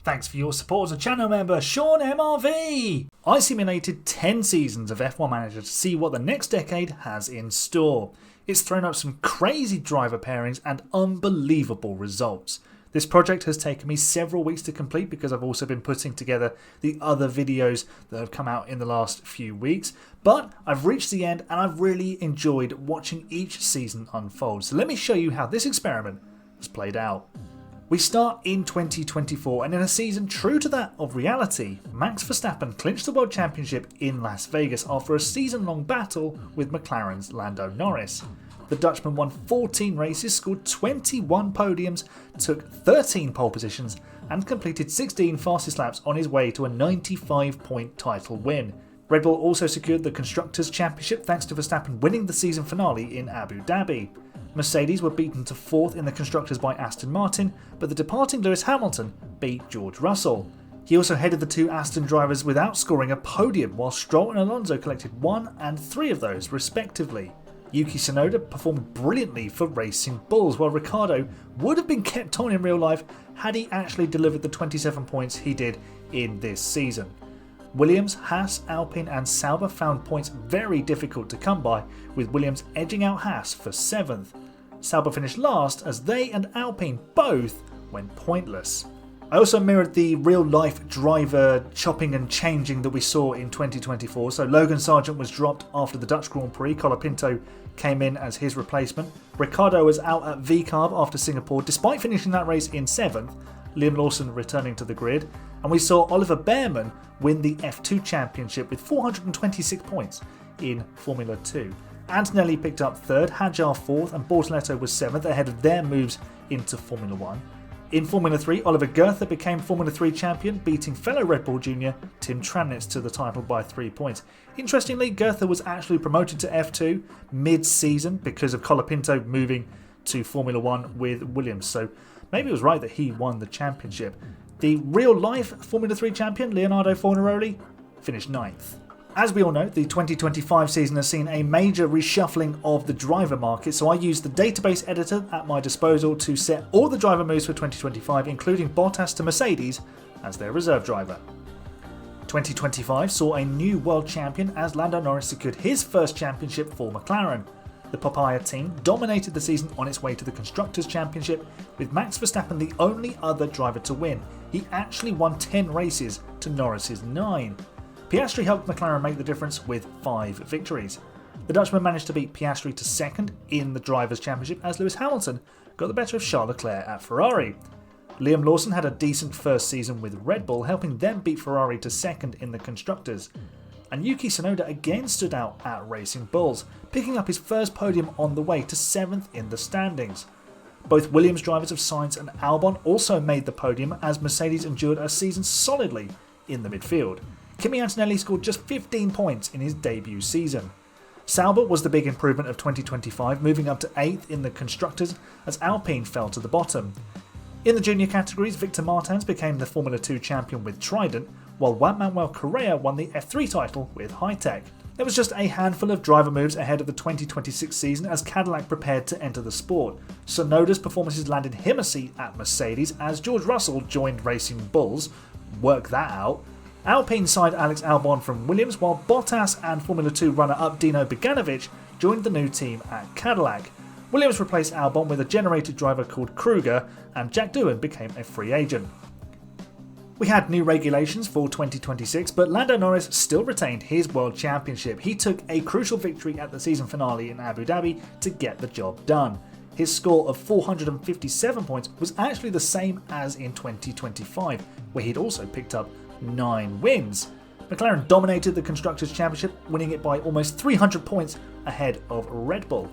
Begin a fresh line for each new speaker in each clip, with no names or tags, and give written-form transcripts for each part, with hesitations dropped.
Thanks for your support as a channel member, Sean MRV! I simulated 10 seasons of F1 Manager to see what the next decade has in store. It's thrown up some crazy driver pairings and unbelievable results. This project has taken me several weeks to complete because I've also been putting together the other videos that have come out in the last few weeks. But I've reached the end and I've really enjoyed watching each season unfold. So let me show you how this experiment has played out. We start in 2024 and in a season true to that of reality, Max Verstappen clinched the World Championship in Las Vegas after a season-long battle with McLaren's Lando Norris. The Dutchman won 14 races, scored 21 podiums, took 13 pole positions and completed 16 fastest laps on his way to a 95-point title win. Red Bull also secured the Constructors' Championship thanks to Verstappen winning the season finale in Abu Dhabi. Mercedes were beaten to 4th in the Constructors by Aston Martin, but the departing Lewis Hamilton beat George Russell. He also headed the two Aston drivers without scoring a podium, while Stroll and Alonso collected 1 and 3 of those respectively. Yuki Tsunoda performed brilliantly for Racing Bulls, while Ricciardo would have been kept on in real life had he actually delivered the 27 points he did in this season. Williams, Haas, Alpine and Sauber found points very difficult to come by, with Williams edging out Haas for 7th. Sauber finished last as they and Alpine both went pointless. I also mirrored the real-life driver chopping and changing that we saw in 2024. So Logan Sargent was dropped after the Dutch Grand Prix. Colapinto came in as his replacement. Ricciardo was out at VCARB after Singapore despite finishing that race in 7th. Liam Lawson returning to the grid. And we saw Oliver Bearman win the F2 Championship with 426 points in Formula 2. Antonelli picked up 3rd, Hadjar 4th and Bortoletto was 7th ahead of their moves into Formula 1. In Formula 3, Oliver Goethe became Formula 3 champion, beating fellow Red Bull junior Tim Tramnitz to the title by 3 points. Interestingly, Goethe was actually promoted to F2 mid-season because of Colapinto moving to Formula 1 with Williams, so maybe it was right that he won the championship. The real-life Formula 3 champion, Leonardo Fornaroli, finished 9th. As we all know, the 2025 season has seen a major reshuffling of the driver market, so I used the database editor at my disposal to set all the driver moves for 2025, including Bottas to Mercedes as their reserve driver. 2025 saw a new world champion as Lando Norris secured his first championship for McLaren. The Papaya team dominated the season on its way to the Constructors' Championship, with Max Verstappen the only other driver to win. He actually won 10 races to Norris's 9. Piastri helped McLaren make the difference with 5 victories. The Dutchman managed to beat Piastri to 2nd in the Drivers' Championship as Lewis Hamilton got the better of Charles Leclerc at Ferrari. Liam Lawson had a decent first season with Red Bull, helping them beat Ferrari to 2nd in the Constructors. And Yuki Tsunoda again stood out at Racing Bulls, picking up his first podium on the way to 7th in the standings. Both Williams drivers of Sainz and Albon also made the podium as Mercedes endured a season solidly in the midfield. Kimi Antonelli scored just 15 points in his debut season. Sauber was the big improvement of 2025, moving up to 8th in the Constructors as Alpine fell to the bottom. In the junior categories, Victor Martins became the Formula 2 champion with Trident, while Juan Manuel Correa won the F3 title with Hi-Tech. There was just a handful of driver moves ahead of the 2026 season as Cadillac prepared to enter the sport. Tsunoda's performances landed him a seat at Mercedes as George Russell joined Racing Bulls. Work that out. Alpine signed Alex Albon from Williams, while Bottas and Formula 2 runner-up Dino Beganovic joined the new team at Cadillac. Williams replaced Albon with a generated driver called Kruger, and Jack Doohan became a free agent. We had new regulations for 2026, but Lando Norris still retained his World Championship. He took a crucial victory at the season finale in Abu Dhabi to get the job done. His score of 457 points was actually the same as in 2025, where he'd also picked up 9 wins. McLaren dominated the Constructors' Championship, winning it by almost 300 points ahead of Red Bull.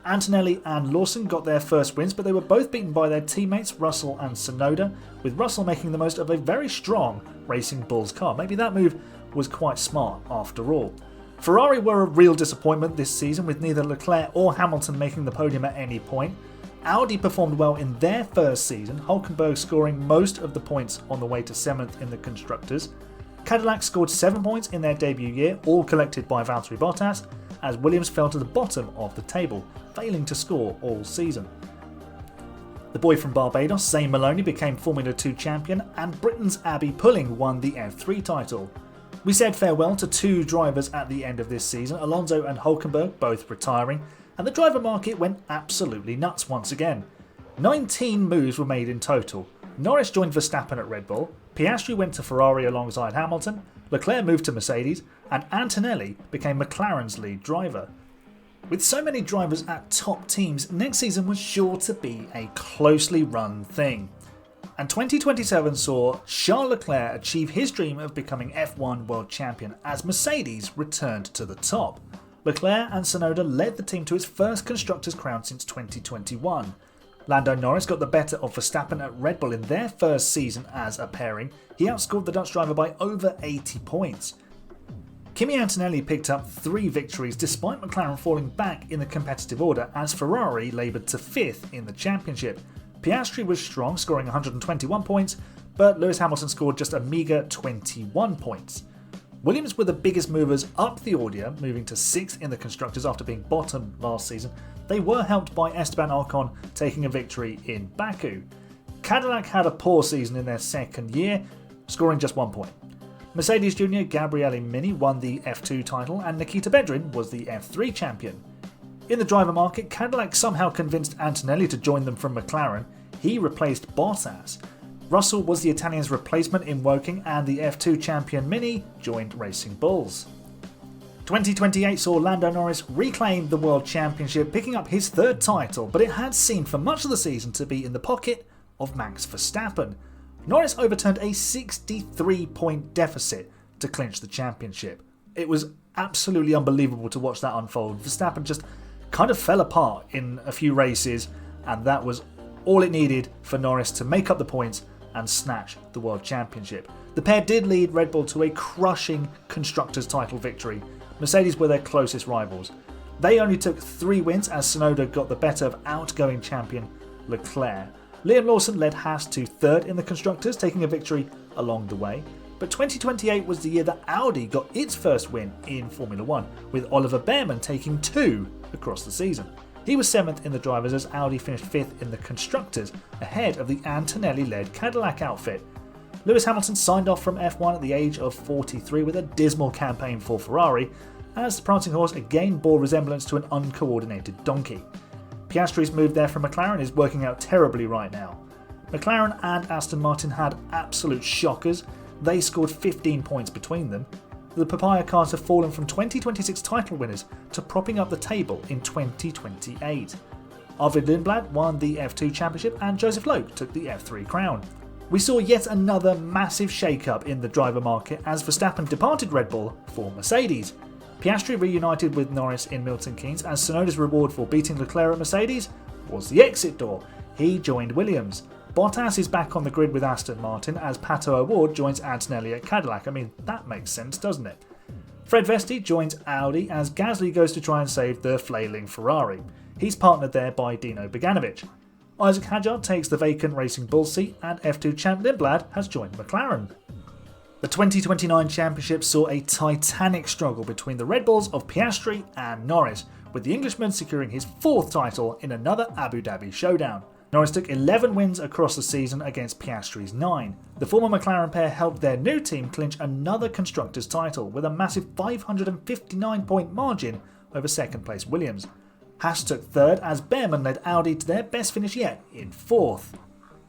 Antonelli and Lawson got their first wins, but they were both beaten by their teammates Russell and Tsunoda, with Russell making the most of a very strong Racing Bulls car. Maybe that move was quite smart after all. Ferrari were a real disappointment this season, with neither Leclerc or Hamilton making the podium at any point. Audi performed well in their first season, Hülkenberg scoring most of the points on the way to 7th in the Constructors. Cadillac scored 7 points in their debut year, all collected by Valtteri Bottas, as Williams fell to the bottom of the table, failing to score all season. The boy from Barbados, Zane Maloney, became Formula 2 champion, and Britain's Abby Pulling won the F3 title. We said farewell to two drivers at the end of this season, Alonso and Hulkenberg both retiring, and the driver market went absolutely nuts once again. 19 moves were made in total. Norris joined Verstappen at Red Bull, Piastri went to Ferrari alongside Hamilton, Leclerc moved to Mercedes, and Antonelli became McLaren's lead driver. With so many drivers at top teams, next season was sure to be a closely run thing. And 2027 saw Charles Leclerc achieve his dream of becoming F1 World Champion as Mercedes returned to the top. Leclerc and Tsunoda led the team to its first Constructors' crown since 2021. Lando Norris got the better of Verstappen at Red Bull in their first season as a pairing. He outscored the Dutch driver by over 80 points. Kimi Antonelli picked up 3 victories despite McLaren falling back in the competitive order as Ferrari laboured to 5th in the championship. Piastri was strong, scoring 121 points, but Lewis Hamilton scored just a meagre 21 points. Williams were the biggest movers up the order, moving to 6th in the Constructors after being bottom last season. They were helped by Esteban Ocon taking a victory in Baku. Cadillac had a poor season in their second year, scoring just 1 point. Mercedes Junior Gabriele Mini won the F2 title and Nikita Bedrin was the F3 champion. In the driver market, Cadillac somehow convinced Antonelli to join them from McLaren. He replaced Bottas. Russell was the Italian's replacement in Woking, and the F2 champion Mini joined Racing Bulls. 2028 saw Lando Norris reclaim the World Championship, picking up his 3rd title, but it had seemed for much of the season to be in the pocket of Max Verstappen. Norris overturned a 63-point deficit to clinch the championship. It was absolutely unbelievable to watch that unfold. Verstappen just kind of fell apart in a few races, and that was all it needed for Norris to make up the points and snatch the World Championship. The pair did lead Red Bull to a crushing Constructors' title victory. Mercedes were their closest rivals. They only took 3 wins as Tsunoda got the better of outgoing champion Leclerc. Liam Lawson led Haas to 3rd in the Constructors, taking a victory along the way. But 2028 was the year that Audi got its first win in Formula One, with Oliver Behrman taking 2 across the season. He was 7th in the drivers as Audi finished 5th in the Constructors, ahead of the Antonelli-led Cadillac outfit. Lewis Hamilton signed off from F1 at the age of 43 with a dismal campaign for Ferrari, as the prancing horse again bore resemblance to an uncoordinated donkey. Piastri's move there from McLaren is working out terribly right now. McLaren and Aston Martin had absolute shockers. They scored 15 points between them. The papaya cars have fallen from 2026 title winners to propping up the table in 2028. Arvid Lindblad won the F2 championship and Joseph Loeb took the F3 crown. We saw yet another massive shake-up in the driver market as Verstappen departed Red Bull for Mercedes. Piastri reunited with Norris in Milton Keynes as Tsunoda's reward for beating Leclerc at Mercedes was the exit door. He joined Williams. Bottas is back on the grid with Aston Martin as Pato O'Ward joins Antonelli at Cadillac. I mean, that makes sense, doesn't it? Fred Vesti joins Audi as Gasly goes to try and save the flailing Ferrari. He's partnered there by Dino Beganovic. Isaac Hadjar takes the vacant Racing Bull seat and F2 champ Lindblad has joined McLaren. The 2029 championship saw a titanic struggle between the Red Bulls of Piastri and Norris, with the Englishman securing his 4th title in another Abu Dhabi showdown. Norris took 11 wins across the season against Piastri's 9. The former McLaren pair helped their new team clinch another Constructors' title with a massive 559-point margin over 2nd place Williams. Haas took 3rd as Behrman led Audi to their best finish yet in 4th.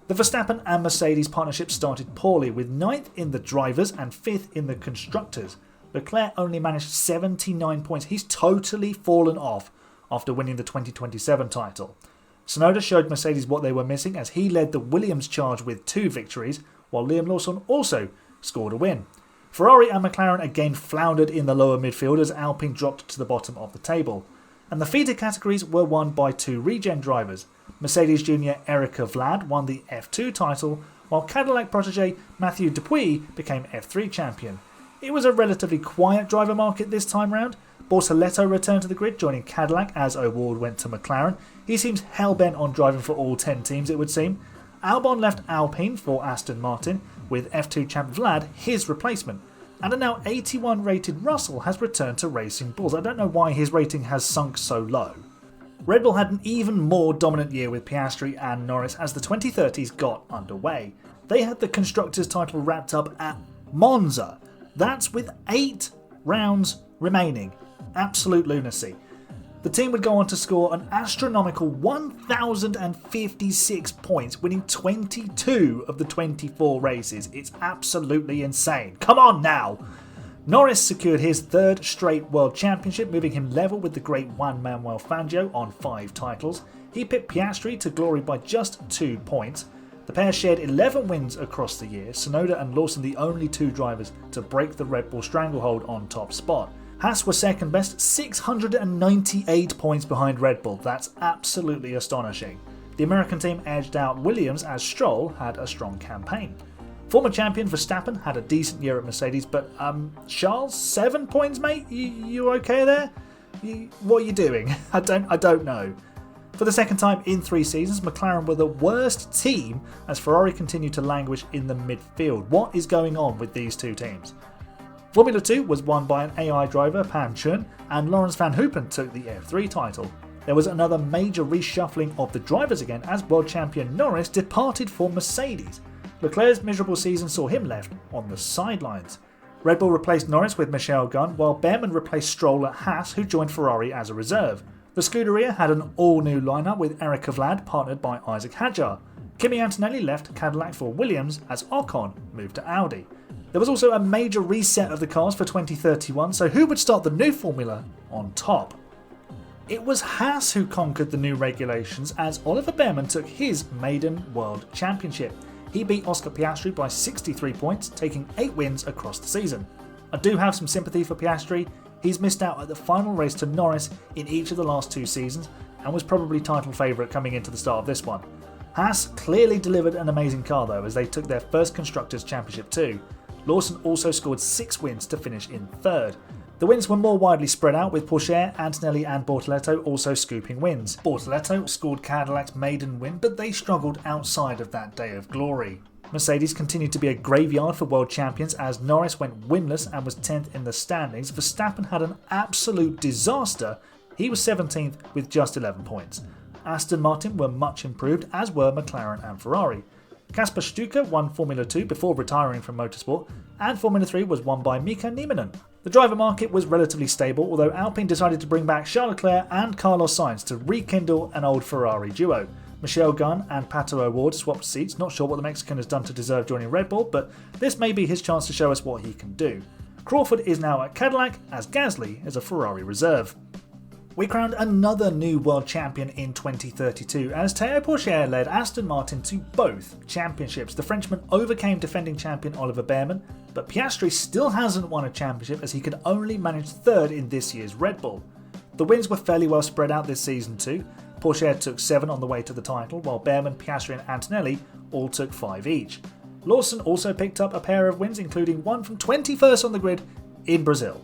The Verstappen and Mercedes partnership started poorly, with 9th in the drivers and 5th in the Constructors. Leclerc only managed 79 points. He's totally fallen off after winning the 2027 title. Tsunoda showed Mercedes what they were missing as he led the Williams charge with 2 victories, while Liam Lawson also scored a win. Ferrari and McLaren again floundered in the lower midfield as Alpine dropped to the bottom of the table. And the feeder categories were won by 2 regen drivers. Mercedes Junior Erica Vlad won the F2 title, while Cadillac protege Mathieu Dupuis became F3 champion. It was a relatively quiet driver market this time round. Bortoletto returned to the grid, joining Cadillac as O'Ward went to McLaren. He seems hell-bent on driving for all 10 teams, it would seem. Albon left Alpine for Aston Martin, with F2 champ Vlad his replacement. And a now 81 rated Russell has returned to Racing Bulls. I don't know why his rating has sunk so low. Red Bull had an even more dominant year with Piastri and Norris as the 2030s got underway. They had the Constructors' title wrapped up at Monza. That's with 8 rounds remaining. Absolute lunacy. The team would go on to score an astronomical 1,056 points, winning 22 of the 24 races. It's absolutely insane. Come on now! Norris secured his 3rd straight World Championship, moving him level with the great Juan Manuel Fangio on 5 titles. He pipped Piastri to glory by just 2 points. The pair shared 11 wins across the year, Tsunoda and Lawson the only 2 drivers to break the Red Bull stranglehold on top spot. Haas were second best, 698 points behind Red Bull. That's absolutely astonishing. The American team edged out Williams as Stroll had a strong campaign. Former champion Verstappen had a decent year at Mercedes, but Charles, 7 points, mate? You okay there? What are you doing? I don't know. For the second time in 3 seasons, McLaren were the worst team as Ferrari continued to languish in the midfield. What is going on with these 2 teams? Formula 2 was won by an AI driver, Pan Chun, and Lawrence Van Hoopen took the F3 title. There was another major reshuffling of the drivers again as world champion Norris departed for Mercedes. Leclerc's miserable season saw him left on the sidelines. Red Bull replaced Norris with Michel Gunn, while Behrman replaced Stroll at Haas, who joined Ferrari as a reserve. The Scuderia had an all-new lineup with Erica Vlad partnered by Isaac Hadjar. Kimi Antonelli left Cadillac for Williams as Ocon moved to Audi. There was also a major reset of the cars for 2031, so who would start the new formula on top? It was Haas who conquered the new regulations as Oliver Behrman took his maiden World Championship. He beat Oscar Piastri by 63 points, taking 8 wins across the season. I do have some sympathy for Piastri. He's missed out at the final race to Norris in each of the last 2 seasons and was probably title favourite coming into the start of this one. Haas clearly delivered an amazing car though as they took their first Constructors' Championship too. Lawson also scored 6 wins to finish in 3rd. The wins were more widely spread out with Pourchaire, Antonelli and Bortoleto also scooping wins. Bortoleto scored Cadillac's maiden win, but they struggled outside of that day of glory. Mercedes continued to be a graveyard for world champions as Norris went winless and was 10th in the standings. Verstappen had an absolute disaster. He was 17th with just 11 points. Aston Martin were much improved, as were McLaren and Ferrari. Kasper Stuka won Formula 2 before retiring from motorsport, and Formula 3 was won by Mika Nieminen. The driver market was relatively stable, although Alpine decided to bring back Charles Leclerc and Carlos Sainz to rekindle an old Ferrari duo. Michel Gunn and Pato O'Ward swapped seats, not sure what the Mexican has done to deserve joining Red Bull, but this may be his chance to show us what he can do. Crawford is now at Cadillac, as Gasly is a Ferrari reserve. We crowned another new world champion in 2032 as Théo Pourchaire led Aston Martin to both championships. The Frenchman overcame defending champion Oliver Behrman, but Piastri still hasn't won a championship as he could only manage 3rd in this year's Red Bull. The wins were fairly well spread out this season too. Pourchaire took 7 on the way to the title, while Behrman, Piastri and Antonelli all took 5 each. Lawson also picked up a pair of wins, including one from 21st on the grid in Brazil.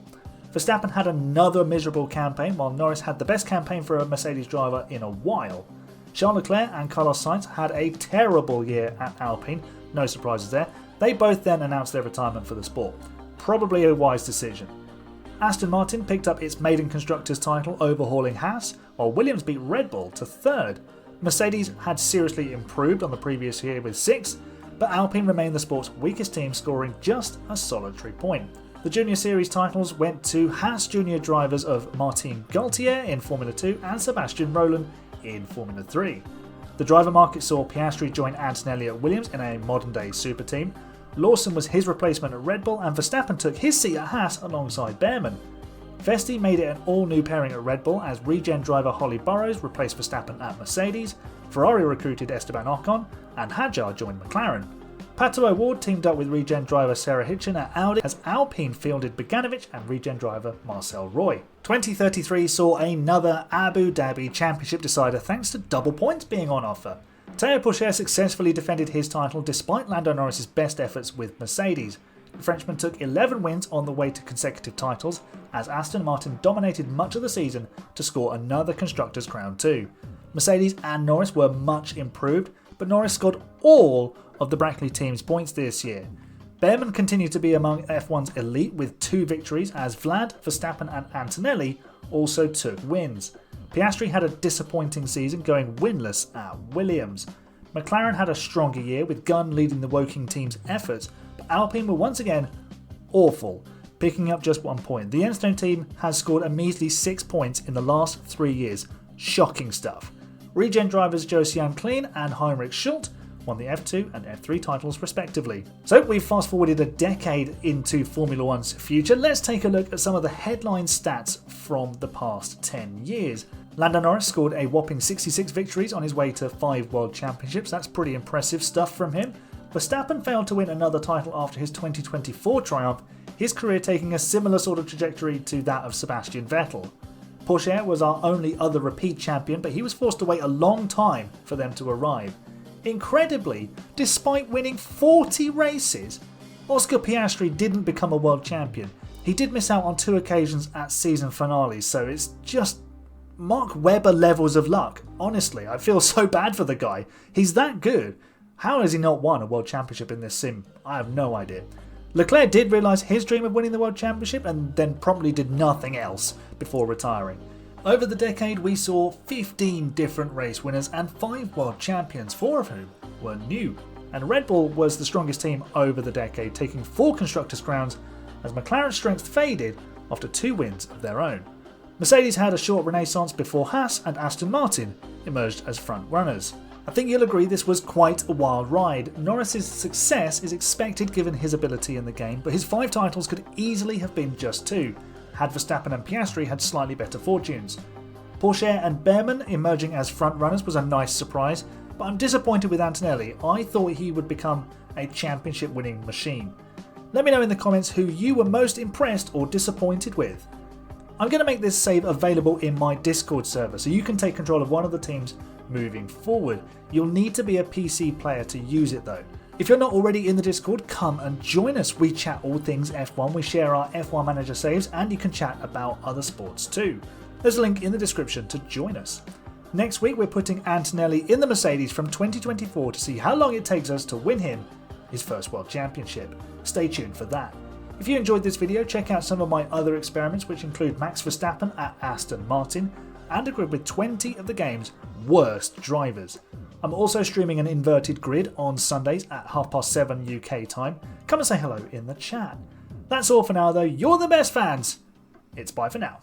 Verstappen had another miserable campaign, while Norris had the best campaign for a Mercedes driver in a while. Charles Leclerc and Carlos Sainz had a terrible year at Alpine, no surprises there. They both then announced their retirement for the sport. Probably a wise decision. Aston Martin picked up its maiden Constructors' title overhauling Haas, while Williams beat Red Bull to 3rd. Mercedes had seriously improved on the previous year with 6th, but Alpine remained the sport's weakest team, scoring just a solitary point. The Junior Series titles went to Haas junior drivers of Martin Gaultier in Formula 2 and Sebastian Rowland in Formula 3. The driver market saw Piastri join Antonelli at Williams in a modern-day super team. Lawson was his replacement at Red Bull, and Verstappen took his seat at Haas alongside Behrman. Vesti made it an all-new pairing at Red Bull as regen driver Holly Burrows replaced Verstappen at Mercedes, Ferrari recruited Esteban Ocon, and Hadjar joined McLaren. Pato O'Ward teamed up with regen driver Sarah Hitchen at Audi as Alpine fielded Bogdanovic and regen driver Marcel Roy. 2033 saw another Abu Dhabi Championship decider thanks to double points being on offer. Théo Pourchaire successfully defended his title despite Lando Norris's best efforts with Mercedes. The Frenchman took 11 wins on the way to consecutive titles as Aston Martin dominated much of the season to score another Constructors' crown too. Mercedes and Norris were much improved, but Norris scored all of the Brackley team's points this year. Behrman continued to be among F1's elite with 2 victories as Vlad, Verstappen and Antonelli also took wins. Piastri had a disappointing season, going winless at Williams. McLaren had a stronger year, with Gunn leading the Woking team's efforts, but Alpine were once again awful, picking up just 1 point. The Enstone team has scored a measly 6 points in the last 3 years. Shocking stuff. Regen drivers Josiane Klein and Heinrich Schult won the F2 and F3 titles respectively. So we've fast forwarded a decade into Formula One's future. Let's take a look at some of the headline stats from the past 10 years. Lando Norris scored a whopping 66 victories on his way to 5 World Championships. That's pretty impressive stuff from him. Verstappen failed to win another title after his 2024 triumph, his career taking a similar sort of trajectory to that of Sebastian Vettel. Porsche was our only other repeat champion, but he was forced to wait a long time for them to arrive. Incredibly, despite winning 40 races, Oscar Piastri didn't become a world champion. He did miss out on 2 occasions at season finales, so it's just Mark Webber levels of luck. Honestly, I feel so bad for the guy. He's that good. How has he not won a world championship in this sim? I have no idea. Leclerc did realise his dream of winning the world championship and then promptly did nothing else before retiring. Over the decade, we saw 15 different race winners and 5 world champions, 4 of whom were new. And Red Bull was the strongest team over the decade, taking 4 constructors' crowns as McLaren's strength faded after 2 wins of their own. Mercedes had a short renaissance before Haas and Aston Martin emerged as front runners. I think you'll agree this was quite a wild ride. Norris's success is expected given his ability in the game, but his 5 titles could easily have been just 2, had Verstappen and Piastri had slightly better fortunes. Porsche and Behrman emerging as front runners was a nice surprise, but I'm disappointed with Antonelli. I thought he would become a championship winning machine. Let me know in the comments who you were most impressed or disappointed with. I'm going to make this save available in my Discord server so you can take control of one of the teams moving forward. You'll need to be a PC player to use it though. If you're not already in the Discord, come and join us. We chat all things F1, we share our F1 manager saves, and you can chat about other sports too. There's a link in the description to join us. Next week we're putting Antonelli in the Mercedes from 2024 to see how long it takes us to win him his first world championship. Stay tuned for that. If you enjoyed this video, check out some of my other experiments, which include Max Verstappen at Aston Martin and a grid with 20 of the game's worst drivers. I'm also streaming an inverted grid on Sundays at 7:30 UK time. Come and say hello in the chat. That's all for now though. You're the best fans. It's bye for now.